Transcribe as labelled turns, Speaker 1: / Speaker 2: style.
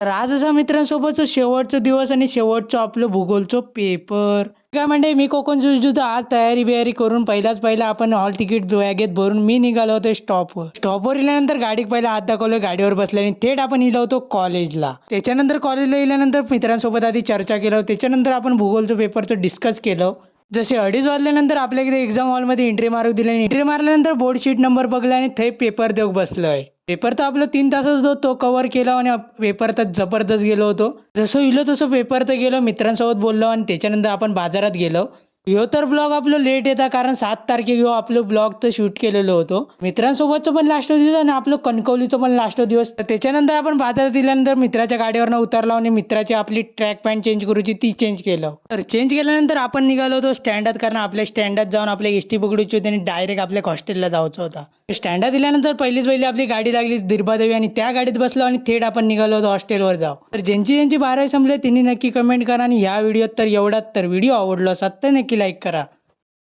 Speaker 1: तर आज असा मित्रांसोबतचं शेवटचा दिवस आणि शेवटचं आपलं भूगोलचं पेपर काय म्हणजे मी कोकण होतो आज तयारी बियारी करून पहिला आपण हॉल तिकीट बॅगेत भरून मी निघालो होतो स्टॉपवर इल्यानंतर गाडीत पहिला हात दाखवलं गाडीवर बसले आणि थेट आपण इलो होतो कॉलेजला. त्याच्यानंतर कॉलेजला इल्यानंतर मित्रांसोबत आधी चर्चा केलं त्याच्यानंतर आपण भूगोलचं पेपरचं डिस्कस केलं. जसे 2:30 वाजल्यानंतर आपल्याकडे एक्झाम हॉलमध्ये एंट्री मारू दिली आणि एंट्री मारल्यानंतर बोर्ड शीट नंबर बघला आणि ते पेपर देऊ बसलोय. पेपर तर आपलं 3 तासच होतो तो कव्हर केला आणि पेपर तर जबरदस्त गेलो होतो. जसं इलो तसं पेपर तर गेलो मित्रांसोबत बोललो आणि त्याच्यानंतर आपण बाजारात गेलो. ह्यो तर ब्लॉग आपलं लेट येता कारण 7 तारखेला आपलं ब्लॉग तर शूट केलेलं होतं मित्रांसोबतचं पण लास्ट दिवस आणि आपलं कणकवलीचं पण लास्ट दिवस. तर त्याच्यानंतर आपण बाजारात दिल्यानंतर मित्राच्या गाडीवरनं उतरलो आणि मित्राची आपली ट्रॅक पॅन्ट चेंज करूची ती चेंज केलं. तर चेंज केल्यानंतर आपण निघालो होतो स्टँडात कारण आपल्या स्टँडात जाऊन आपल्या एसटी पकडूची होती आणि डायरेक्ट आपल्या हॉस्टेलला जायचं होता. स्टँडात दिल्यानंतर पहिली आपली गाडी लागली दिरबादेवी आणि त्या गाडीत बसलो आणि थेट आपण निघालो होतो हॉस्टेलवर जाऊ. तर ज्यांची 12 संपले त्यांनी नक्की कमेंट करा आणि ह्या व्हिडिओत तर एवढाच. तर व्हिडिओ आवडला असेल तर नक्की लाईक करा.